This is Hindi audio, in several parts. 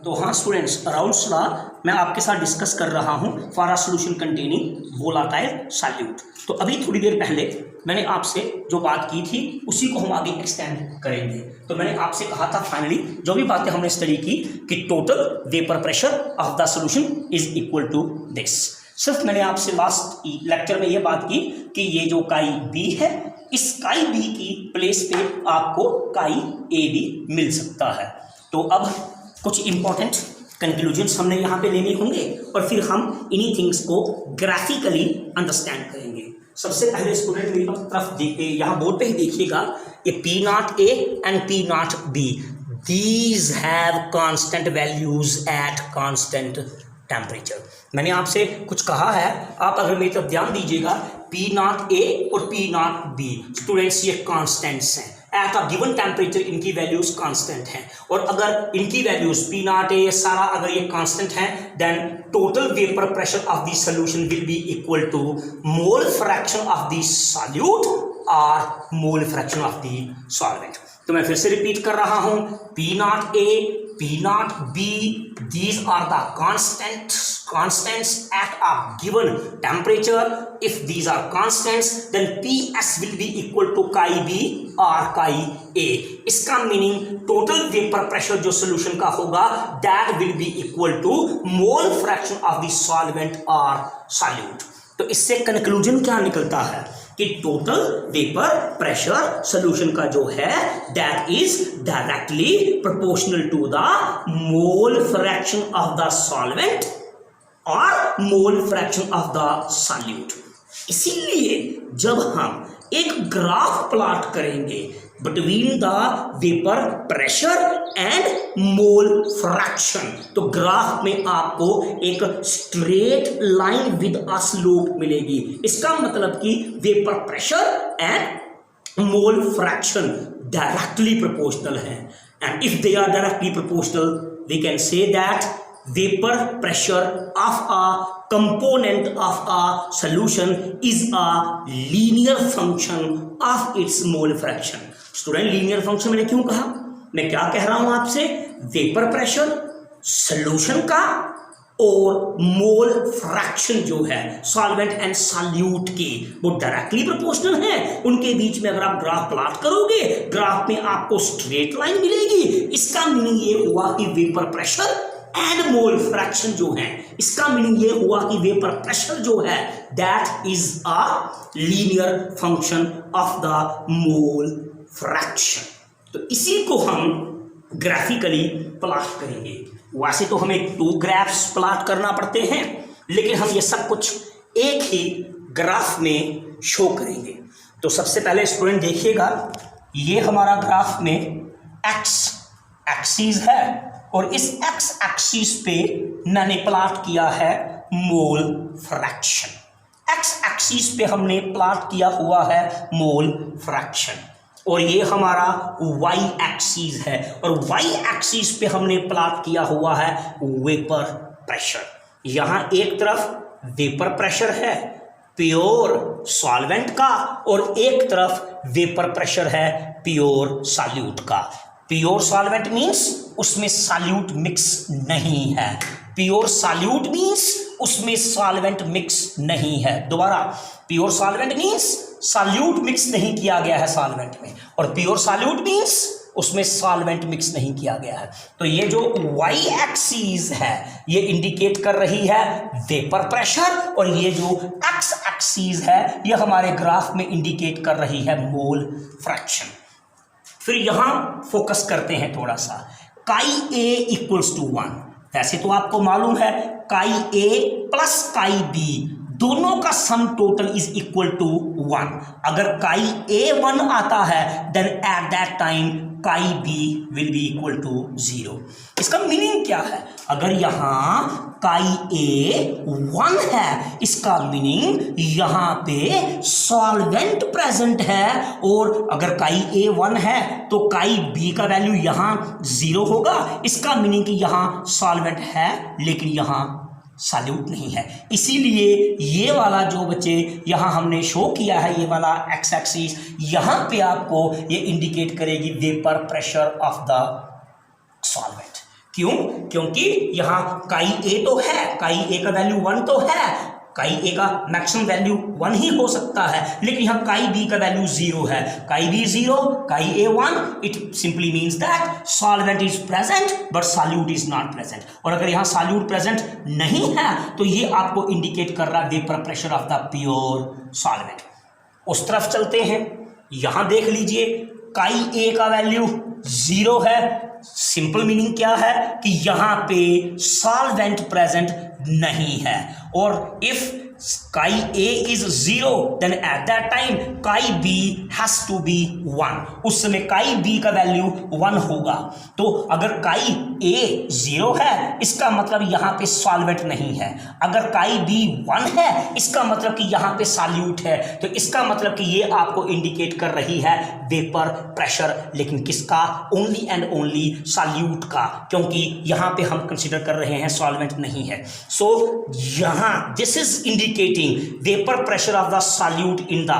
तो हाँ स्टूडेंट्स, राउल्ट्स लॉ मैं आपके साथ डिस्कस कर रहा हूँ for a solution containing volatile solute. तो अभी थोड़ी देर पहले मैंने आपसे जो बात की थी उसी को हम आगे एक्सटेंड करेंगे। तो मैंने आपसे कहा था फाइनली जो भी बातें हमने स्टडी की कि total vapour pressure of the solution is equal to this. सिर्फ मैंने आपसे लास्ट लेक्चर में ये बात की कि ये जो काई बी है, इस काई बी की प्लेस पे आपको काई ए बी मिल सकता है। तो अब कुछ इंपॉर्टेंट कंक्लूजन्स हमने यहाँ पे लेने होंगे और फिर हम इन्हीं थिंग्स को ग्राफिकली अंडरस्टैंड करेंगे। सबसे पहले स्टूडेंट मेरी तरफ देखिए, यहाँ बोर्ड पे ही देखिएगा, ये P naught A and P not be, these have constant values at constant temperature. मैंने आपसे कुछ कहा है, आप अगर मेरी तरफ ध्यान दीजिएगा, पी नॉट ए और पी नॉट बी स्टूडेंट्स ये कांस्टेंट्स हैं। एट अ गिवन टेम्परेचर इनकी वैल्यूज कांस्टेंट हैं, और अगर इनकी वैल्यूज पी नॉट ए सारा अगर ये कांस्टेंट हैं, then total vapour pressure of the solution will be equal to mole fraction of the solute और mole fraction of the solvent. तो मैं फिर से रिपीट कर रहा हूं, P naught A, P naught B, these are the constants at a given temperature. If these are constants, then PS will be equal to chi B or chi A. इसका मीनिंग टोटल वेपर प्रेशर जो सोल्यूशन का होगा that will be equal to mole fraction of the solvent or solute. तो इससे कंक्लूजन क्या निकलता है कि टोटल वेपर प्रेशर सोल्यूशन का जो है that is directly proportional to the mole fraction of the solvent और mole fraction of the solute. इसीलिए जब हम एक ग्राफ प्लॉट करेंगे between the vapour pressure and mole fraction, तो ग्राफ में आपको एक straight line with a slope मिलेगी। इसका मतलब कि vapour pressure and mole fraction directly proportional है, and if they are directly proportional we can say that vapor pressure of a component of a solution is a linear function of its mole fraction। Student linear function मैंने क्यों कहा? मैं क्या कह रहा हूं आपसे, वेपर प्रेशर सॉल्यूशन का और मोल फ्रैक्शन जो है सॉल्वेंट एंड सॉल्यूट की वो डायरेक्टली प्रोपोर्शनल है। उनके बीच में अगर आप ग्राफ प्लॉट करोगे, ग्राफ में आपको स्ट्रेट लाइन मिलेगी। इसका मीनिंग ये हुआ कि vapour pressure and mole fraction जो है, इसका मीनिंग ये हुआ कि वेपर प्रेशर जो है that is a linear function of the mole fraction. तो इसी को हम ग्राफिकली प्लॉट करेंगे। वैसे तो हमें 2 ग्राफ्स प्लॉट करना पड़ते हैं, लेकिन हम ये सब कुछ एक ही ग्राफ में शो करेंगे। तो सबसे पहले स्टूडेंट देखिएगा, ये हमारा ग्राफ में एक्स एक्सिस है और इस एक्स एक्सिस पे मैंने प्लॉट किया है मोल फ्रैक्शन। एक्स एक्सिस पे हमने प्लॉट किया हुआ है मोल फ्रैक्शन, और ये हमारा वाई एक्सिस है, और वाई एक्सिस पे हमने प्लॉट किया हुआ है वेपर प्रेशर। यहाँ एक तरफ वेपर प्रेशर है प्योर सॉल्वेंट का, और एक तरफ वेपर प्रेशर है प्योर सॉल्यूट का। प्योर सॉल्वेंट मीन्स उसमें सॉल्यूट मिक्स नहीं है, प्योर सॉल्यूट मीन्स उसमें सॉल्वेंट मिक्स नहीं है। दोबारा, pure solvent means solute mix नहीं किया गया है सॉल्वेंट में, और प्योर सॉल्यूट मीन्स उसमें सॉल्वेंट मिक्स नहीं किया गया है। तो ये जो वाई एक्सिस है ये इंडिकेट कर रही है वेपर प्रेशर, और ये जो एक्स एक्सिस है ये हमारे ग्राफ में इंडिकेट कर रही है मोल फ्रैक्शन। फिर यहां फोकस करते हैं थोड़ा सा, काई ए इक्वल्स टू 1। वैसे तो आपको मालूम है काई ए प्लस काई बी दोनों का sum total is equal to 1। अगर काई ए 1 आता है then at that time chi B will be equal to 0। इसका मीनिंग क्या है? अगर यहाँ काई ए 1 है, इसका मीनिंग यहाँ पे सॉल्वेंट प्रेजेंट है, और अगर काई ए 1 है तो काई बी का वैल्यू यहाँ 0 होगा। इसका मीनिंग कि यहाँ सॉल्वेंट है लेकिन यहाँ सॉल्यूट नहीं है। इसीलिए ये वाला जो बच्चे यहाँ हमने शो किया है, ये वाला एक्स एक्सिस, यहाँ पे आपको ये इंडिकेट करेगी vapour pressure of the solvent. क्यों? क्योंकि यहाँ काई ए तो है, काई ए का वैल्यू 1 तो है, काई ए का मैक्सिमम वैल्यू 1 ही हो सकता है, लेकिन यहाँ काई बी का वैल्यू 0 है, काई बी 0, काई A 1, it simply means that solvent is present but solute is not present. और अगर यहाँ सॉल्यूट प्रेजेंट नहीं है तो ये आपको इंडिकेट कर रहा है vapour pressure of the pure solvent. उस तरफ चलते हैं, यहां देख लीजिए काई ए का वैल्यू 0 है, सिंपल मीनिंग क्या है कि यहां पे सॉल्वेंट प्रेजेंट नहीं है, और if chi A is 0 then at that time chi B has to be 1, उस समय काई बी का वैल्यू 1 होगा। तो अगर काई ए 0 है इसका मतलब यहां पे सॉल्वेंट नहीं है, अगर काई बी 1 है इसका मतलब कि यहां पे सॉल्यूट है, तो इसका मतलब कि ये आपको इंडिकेट कर रही है वेपर प्रेशर, लेकिन किसका? ओनली एंड ओनली सॉल्यूट का, क्योंकि यहां पे हम कंसीडर कर रहे हैं सॉल्वेंट नहीं है। सो यहां this is indicating vapour pressure of the solute in the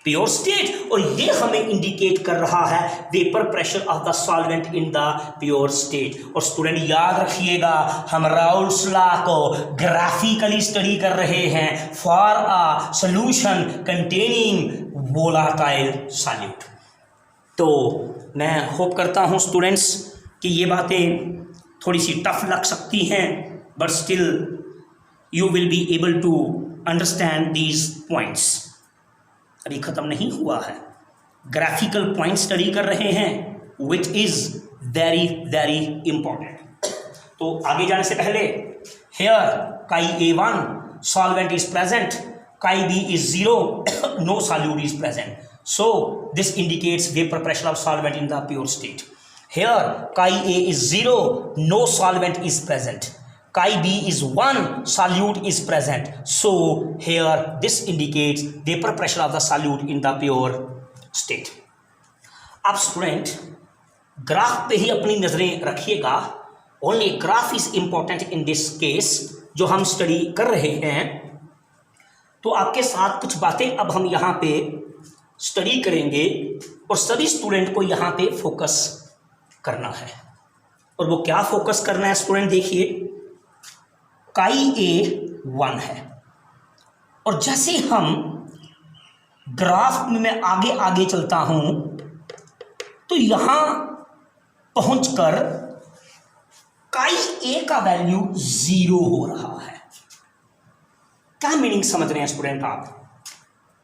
pure state, और ये हमें इंडिकेट कर रहा है vapour pressure of the solvent in the pure state. और स्टूडेंट याद रखिएगा, हम राउल्ट्स लॉ को ग्राफिकली स्टडी कर रहे हैं for a solution containing volatile solute. तो मैं होप करता हूं स्टूडेंट्स कि ये बातें थोड़ी सी टफ लग सकती हैं, but still you will be able to understand these points. अभी ख़त्म नहीं हुआ है, ग्राफिकल पॉइंट स्टडी कर रहे हैं which is very very important. तो आगे जाने से पहले here chi A1 solvent is present, chi B is 0, no solute is present, so this indicates vapor pressure of solvent in the pure state. Here chi A is 0, no solvent is present, chi B is 1, solute is present, so here this indicates vapor pressure of the solute in the pure state. अब स्टूडेंट ग्राफ पे ही अपनी नजरें रखिएगा, only graph is important in this case जो हम स्टडी कर रहे हैं। तो आपके साथ कुछ बातें अब हम यहाँ पे स्टडी करेंगे और सभी स्टूडेंट को यहाँ पे फोकस करना है। और वो क्या फोकस करना है स्टूडेंट? देखिए काई A 1 है, और जैसे हम ग्राफ में मैं आगे आगे चलता हूं तो यहां पहुंचकर काई A का वैल्यू 0 हो रहा है। क्या मीनिंग समझ रहे हैं स्टूडेंट आप?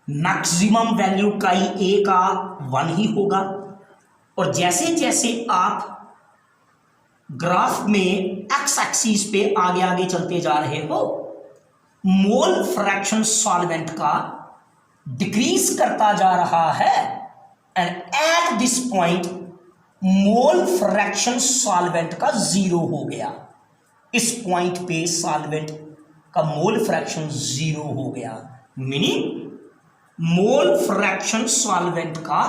मैक्सिमम वैल्यू काई ए का 1 ही होगा, और जैसे जैसे आप ग्राफ में एक्स एक्सिस पे आगे आगे चलते जा रहे हो, मोल फ्रैक्शन सॉल्वेंट का डिक्रीज करता जा रहा है, and at this point mole fraction solvent का 0 हो गया। इस पॉइंट पे सॉल्वेंट का मोल फ्रैक्शन 0 हो गया, मीनिंग मोल फ्रैक्शन सॉल्वेंट का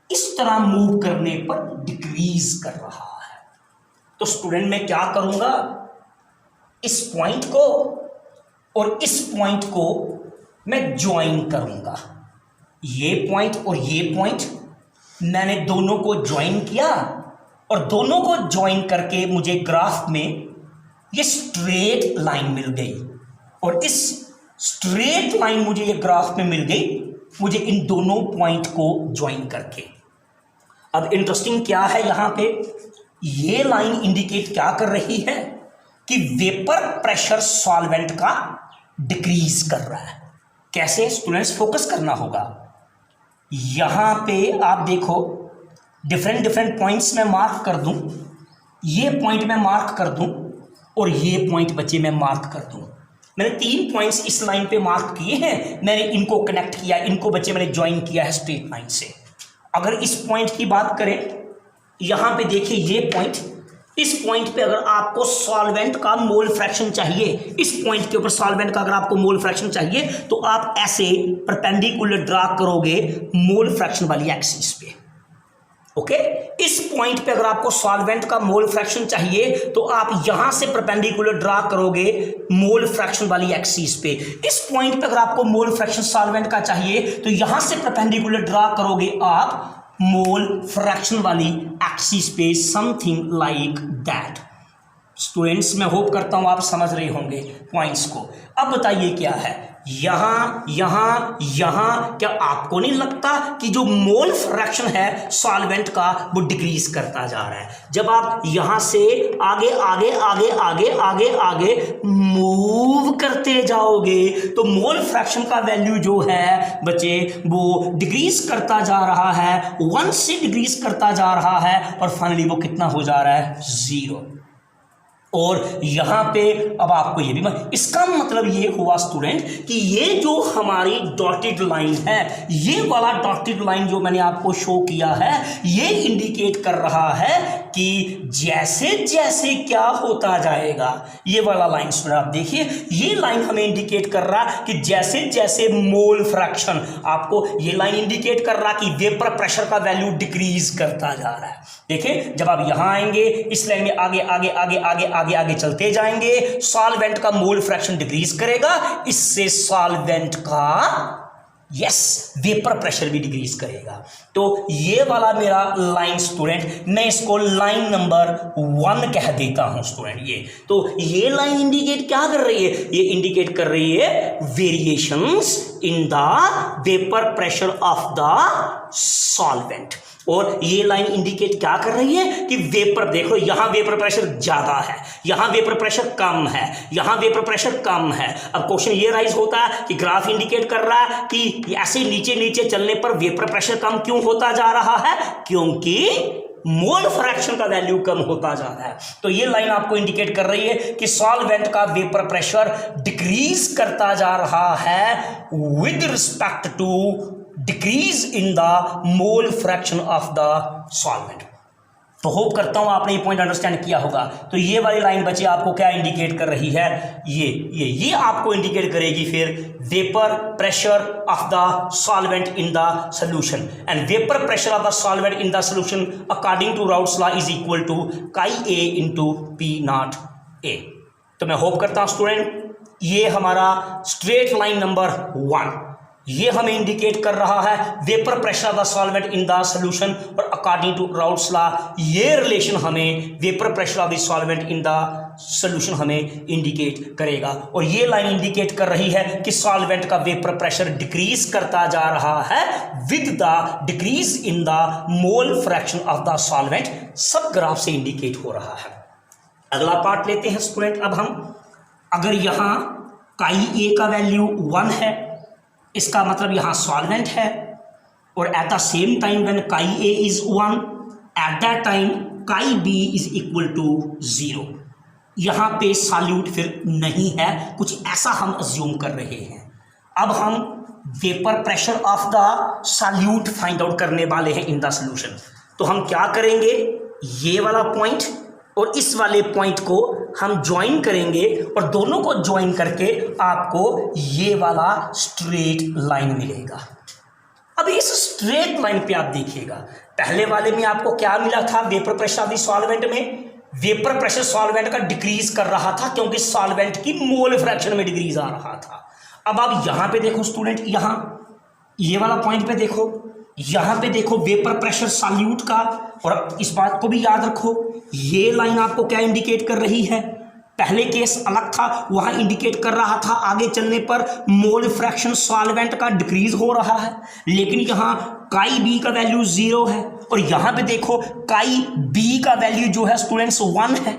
इस तरह मूव करने पर डिक्रीज कर रहा है। तो स्टूडेंट मैं क्या करूंगा, इस पॉइंट को और इस पॉइंट को मैं ज्वाइन करूंगा, ये पॉइंट और ये पॉइंट मैंने दोनों को ज्वाइन किया, और दोनों को ज्वाइन करके मुझे ग्राफ में ये स्ट्रेट लाइन मिल गई, और इस स्ट्रेट लाइन मुझे ये ग्राफ में मिल गई, मुझे इन दोनों पॉइंट को ज्वाइन करके। अब इंटरेस्टिंग क्या है यहां पे, ये लाइन इंडिकेट क्या कर रही है कि वेपर प्रेशर सॉल्वेंट का डिक्रीज कर रहा है। कैसे स्टूडेंट्स? फोकस करना होगा। यहां पे आप देखो डिफरेंट पॉइंट्स में मार्क कर दूं, ये पॉइंट में मार्क कर दूं, और ये पॉइंट बच्चे में मार्क कर दूं। मैंने 3 पॉइंट्स इस लाइन पे मार्क किए हैं, मैंने इनको कनेक्ट किया, इनको बच्चे मैंने ज्वाइन किया है स्ट्रेट लाइन से। अगर इस पॉइंट की बात करें, यहाँ पे देखिए ये पॉइंट, इस पॉइंट पे अगर आपको सॉल्वेंट का मोल फ्रैक्शन चाहिए, इस पॉइंट के ऊपर सॉल्वेंट का अगर आपको मोल फ्रैक्शन चाहिए तो आप ऐसे परपेंडिकुलर ड्रा करोगे मोल फ्रैक्शन वाली एक्सिस पे। ओके, इस पॉइंट पे अगर आपको सॉल्वेंट का मोल फ्रैक्शन चाहिए तो आप यहां से परपेंडिकुलर ड्रा करोगे मोल फ्रैक्शन वाली एक्सिस पे। इस पॉइंट पे अगर आपको मोल फ्रैक्शन सॉल्वेंट का चाहिए तो यहां से परपेंडिकुलर ड्रा करोगे आप मोल फ्रैक्शन वाली एक्सिस पे, समथिंग लाइक दैट। स्टूडेंट्स मैं होप करता हूँ आप समझ रहे होंगे पॉइंट्स को। अब बताइए क्या है, यहाँ यहाँ यहाँ, क्या आपको नहीं लगता कि जो मोल फ्रैक्शन है सॉल्वेंट का वो डिक्रीज करता जा रहा है? जब आप यहाँ से आगे आगे आगे आगे आगे आगे मूव करते जाओगे तो मोल फ्रैक्शन का वैल्यू जो है बच्चे वो डिक्रीज करता जा रहा है, 1 से डिक्रीज करता जा रहा है और फाइनली वो कितना हो जा रहा है, 0। और यहाँ पे अब आपको ये भी इसका मतलब ये हुआ स्टूडेंट कि ये जो हमारी डॉटेड लाइन है, ये वाला डॉटेड लाइन जो मैंने आपको शो किया है, ये इंडिकेट कर रहा है कि जैसे जैसे क्या होता जाएगा, ये वाला लाइन स्टूडेंट आप देखिए, ये लाइन हमें इंडिकेट कर रहा कि जैसे जैसे मोल फ्रैक्शन, आपको ये लाइन इंडिकेट कर रहा कि वेपर प्रेशर का वैल्यू डिक्रीज करता जा रहा है। देखिए जब आप यहां आएंगे इस लाइन में आगे आगे आगे आगे आगे आगे चलते जाएंगे, सॉल्वेंट का मोल फ्रैक्शन डिक्रीज करेगा, इससे सॉल्वेंट का वेपर प्रेशर भी डिक्रीज करेगा। तो ये वाला मेरा लाइन स्टूडेंट, मैं इसको लाइन नंबर 1 कह देता हूं स्टूडेंट। ये तो ये लाइन इंडिकेट क्या कर रही है, ये इंडिकेट कर रही है variations in the vapour pressure of the solvent. और ये लाइन इंडिकेट क्या कर रही है कि वेपर, देखो यहां वेपर प्रेशर ज्यादा है, यहां वेपर प्रेशर कम है, यहां वेपर प्रेशर कम है। अब क्वेश्चन ये राइज होता है कि ग्राफ इंडिकेट कर रहा है कि ऐसे नीचे नीचे चलने पर वेपर प्रेशर कम क्यों होता जा रहा है, क्योंकि मोल फ्रैक्शन का वैल्यू कम होता जा रहा है। तो ये लाइन आपको इंडिकेट कर रही है कि सॉल्वेंट का वेपर प्रेशर डिक्रीज करता जा रहा है with respect to decrease in the mole fraction of the solvent. तो होप करता हूं आपने ये पॉइंट अंडरस्टैंड किया होगा। तो ये वाली लाइन बच्चे आपको क्या इंडिकेट कर रही है, ये आपको इंडिकेट करेगी फिर vapour pressure of the solvent in the solution. And vapour pressure of the solvent in the solution according to Raoult's law is equal to chi A into P naught A. तो मैं होप करता हूं स्टूडेंट ये हमारा स्ट्रेट लाइन नंबर 1 ये हमें इंडिकेट कर रहा है vapour pressure of the solvent in the solution, और अकॉर्डिंग टू राउट्स लॉ ये रिलेशन हमें vapour pressure of the solvent in the solution हमें इंडिकेट करेगा। और ये लाइन इंडिकेट कर रही है कि सॉल्वेंट का वेपर प्रेशर डिक्रीज करता जा रहा है with the decrease in the mole fraction of the solvent. सब ग्राफ से इंडिकेट हो रहा है। अगला पार्ट लेते हैं स्टूडेंट। अब हम अगर यहाँ काई ए का वैल्यू 1 है, इसका मतलब यहाँ सॉल्वेंट है, और at the same time when काई A is 1 eight that time chi B is equal to 0। यहाँ पे सॉल्यूट फिर नहीं है, कुछ ऐसा हम अज्यूम कर रहे हैं। अब हम vapour pressure of the solute find out करने वाले हैं इन द सॉल्यूशन। तो हम क्या करेंगे, ये वाला पॉइंट और इस वाले पॉइंट को हम ज्वाइन करेंगे, और दोनों को ज्वाइन करके आपको ये वाला स्ट्रेट लाइन मिलेगा। अब इस स्ट्रेट लाइन पे आप देखिएगा, पहले वाले में आपको क्या मिला था, vapour pressure of the solvent में वेपर प्रेशर सॉल्वेंट का डिक्रीज कर रहा था क्योंकि सॉल्वेंट की मोल फ्रैक्शन में डिक्रीज आ रहा था। अब आप यहां पे देखो स्टूडेंट, यहां ये वाला पॉइंट पे देखो, यहां पे देखो वेपर प्रेशर सॉल्यूट का, और इस बात को भी याद रखो ये लाइन आपको क्या इंडिकेट कर रही है, पहले केस अलग था, वहां इंडिकेट कर रहा था आगे चलने पर मोल फ्रैक्शन सॉल्वेंट का डिक्रीज हो रहा है, लेकिन यहां काई बी का वैल्यू 0 है, और यहां पे देखो काई बी का वैल्यू जो है स्टूडेंट्स 1 है।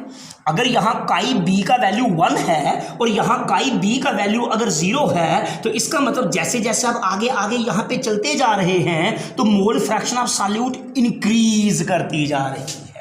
अगर यहाँ काई बी का वैल्यू 1 है और यहाँ काई बी का वैल्यू अगर 0 है, तो इसका मतलब जैसे जैसे आप आगे आगे यहाँ पे चलते जा रहे हैं तो मोल फ्रैक्शन ऑफ सॉल्यूट इंक्रीज करती जा रही है।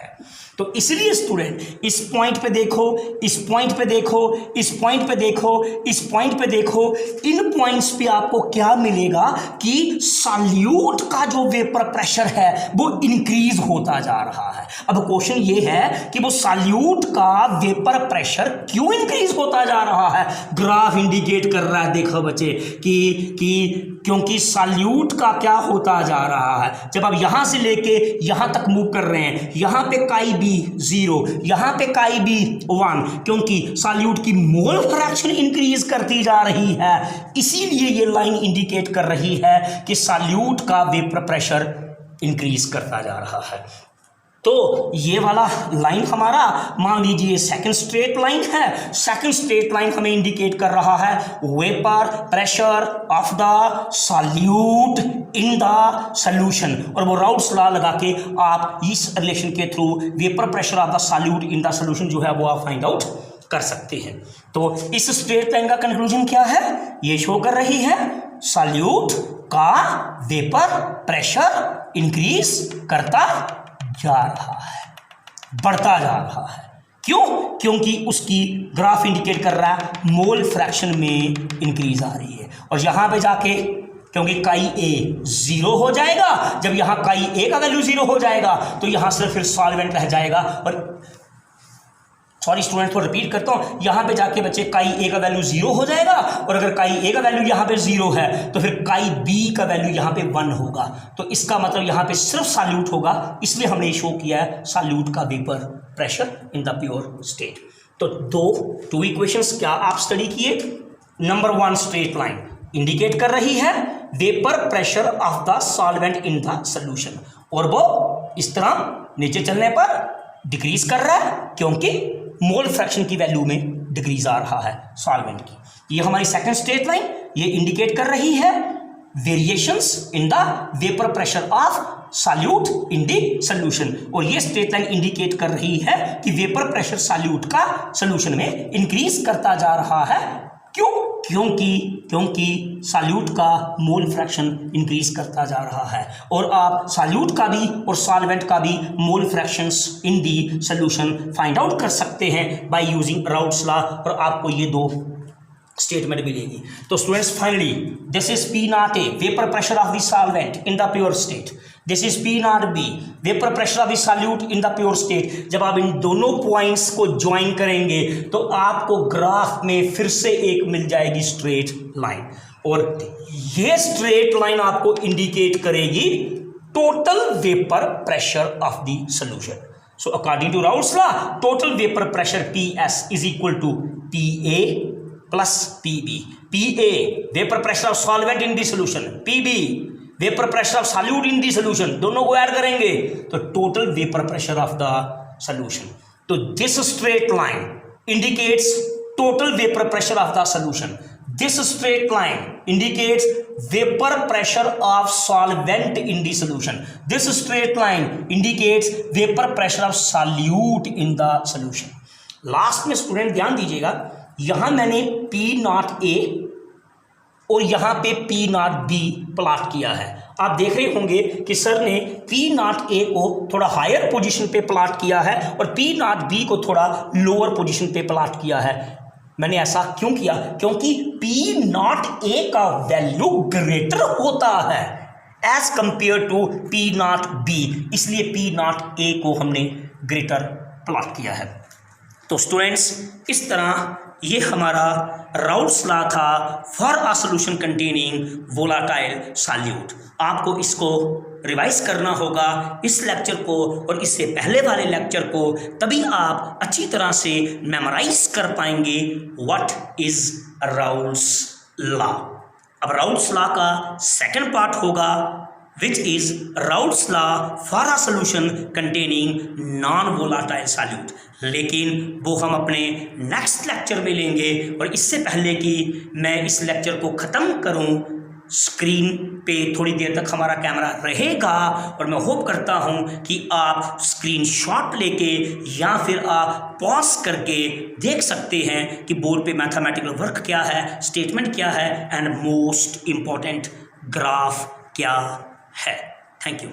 तो इसलिए स्टूडेंट इस पॉइंट पे देखो, इस पॉइंट पे देखो, इस पॉइंट पे देखो, इस पॉइंट पे देखो, इन पॉइंट्स पे आपको क्या मिलेगा कि सॉल्यूट का जो वेपर प्रेशर है वो इंक्रीज होता जा रहा है। अब क्वेश्चन ये है कि वो सॉल्यूट का वेपर प्रेशर क्यों इंक्रीज होता जा रहा है, ग्राफ इंडिकेट कर रहा है, देखो बच्चे कि क्योंकि सॉल्यूट का क्या होता जा रहा है, जब आप यहां से लेके यहां तक मूव कर रहे हैं, यहां पे काई बी 0, यहां पे काई बी 1, क्योंकि सॉल्यूट की मोल फ्रैक्शन इंक्रीज करती जा रही है, इसीलिए ये लाइन इंडिकेट कर रही है कि सॉल्यूट का वेपर प्रेशर इंक्रीज करता जा रहा है। तो ये वाला लाइन हमारा मान लीजिए सेकंड स्ट्रेट लाइन है। सेकंड स्ट्रेट लाइन हमें इंडिकेट कर रहा है vapour pressure of the solute in the solution, और वो राउल्स लॉ लगा के आप इस रिलेशन के through vapour pressure of the solute in the solution जो है वो आप फाइंड आउट कर सकते हैं। तो इस स्ट्रेट लाइन का कंक्लूजन क्या है, ये शो कर रही है सॉल्यूट का वेपर प्रेशर इंक्रीज करता जा रहा है, बढ़ता जा रहा है। क्यों? क्योंकि उसकी ग्राफ इंडिकेट कर रहा है मोल फ्रैक्शन में इंक्रीज आ रही है। और यहां पे जाके क्योंकि काई ए जीरो हो जाएगा, जब यहां काई ए का वैल्यू जीरो हो जाएगा तो यहां सिर्फ फिर सॉल्वेंट रह जाएगा। और सॉरी स्टूडेंट, तो रिपीट करता हूं, यहां पे जाके बच्चे काई ए का वैल्यू जीरो हो जाएगा, और अगर काई ए का वैल्यू यहां पे जीरो है तो फिर काई बी का वैल्यू यहां पे 1 होगा। तो इसका मतलब यहां पे सिर्फ सॉल्यूट होगा, इसलिए हमने शो किया है सॉल्यूट का vapour pressure in the pure state. तो टू इक्वेशंस क्या आप स्टडी किए। नंबर 1 स्ट्रेट लाइन इंडिकेट कर रही है vapour pressure of the solvent in the solution, और वो इस तरह नीचे चलने पर डिक्रीज कर रहा है क्योंकि मोल फ्रैक्शन की वैल्यू में डिक्रीज आ रहा है सॉल्वेंट की। ये हमारी सेकंड स्ट्रेट लाइन ये इंडिकेट कर रही है variations in the vapour pressure of solute in the solution, और ये स्ट्रेट लाइन इंडिकेट कर रही है कि वेपर प्रेशर सॉल्यूट का सॉल्यूशन में इंक्रीज करता जा रहा है। क्यों? क्योंकि सॉल्यूट का मोल फ्रैक्शन इंक्रीज करता जा रहा है, और आप सॉल्यूट का भी और सॉल्वेंट का भी mole fractions in the solution find out कर सकते हैं बाय यूजिंग राउल्स लॉ, और आपको ये 2 स्टेटमेंट मिलेगी। तो students finally this is P naught A vapour pressure of the solvent in the pure state, this is P not be vapour pressure of the solute in the pure state. जब आप इन दोनों पॉइंट्स को ज्वाइन करेंगे तो आपको ग्राफ में फिर से एक मिल जाएगी स्ट्रेट लाइन, और ये स्ट्रेट लाइन आपको इंडिकेट करेगी total vapour pressure of the solution. So according to Raoult's law total vapour pressure PS is equal to PA plus PB। PA vapour pressure of solvent in the solution, PB vapour pressure of solute in the solution, दोनों को ऐड करेंगे तो total vapour pressure of the solution. तो this straight line indicates total vapour pressure of the solution, this straight line indicates vapour pressure of solvent in the solution, this straight line indicates vapour pressure of solute in the solution. Last में स्टूडेंट ध्यान दीजिएगा, यहां मैंने P0A और यहाँ पे P0B प्लॉट किया है। आप देख रहे होंगे कि सर ने P0A को थोड़ा हायर पोजीशन पे प्लॉट किया है और P0B को थोड़ा लोअर पोजीशन पे प्लॉट किया है। मैंने ऐसा क्यों किया? क्योंकि P0A का वैल्यू ग्रेटर होता है एज कंपेयर टू P0B, इसलिए P0A को हमने ग्रेटर प्लॉट किया है। तो स्टूडेंट्स इस तरह ये हमारा राउल्स लॉ था for a solution containing volatile solute. आपको इसको रिवाइज करना होगा इस लेक्चर को और इससे पहले वाले लेक्चर को, तभी आप अच्छी तरह से मेमोराइज कर पाएंगे व्हाट इज राउल्स लॉ। अब राउल्स लॉ का सेकंड पार्ट होगा which is Raoult's law for a solution containing non-volatile solute, लेकिन वो हम अपने नेक्स्ट लेक्चर में लेंगे। और इससे पहले कि मैं इस लेक्चर को ख़त्म करूं, स्क्रीन पे थोड़ी देर तक हमारा कैमरा रहेगा और मैं होप करता हूं कि आप स्क्रीनशॉट लेके या फिर आप पॉज करके देख सकते हैं कि बोर्ड पे मैथमेटिकल वर्क क्या है, स्टेटमेंट क्या है एंड मोस्ट इम्पॉर्टेंट ग्राफ क्या है। Thank you.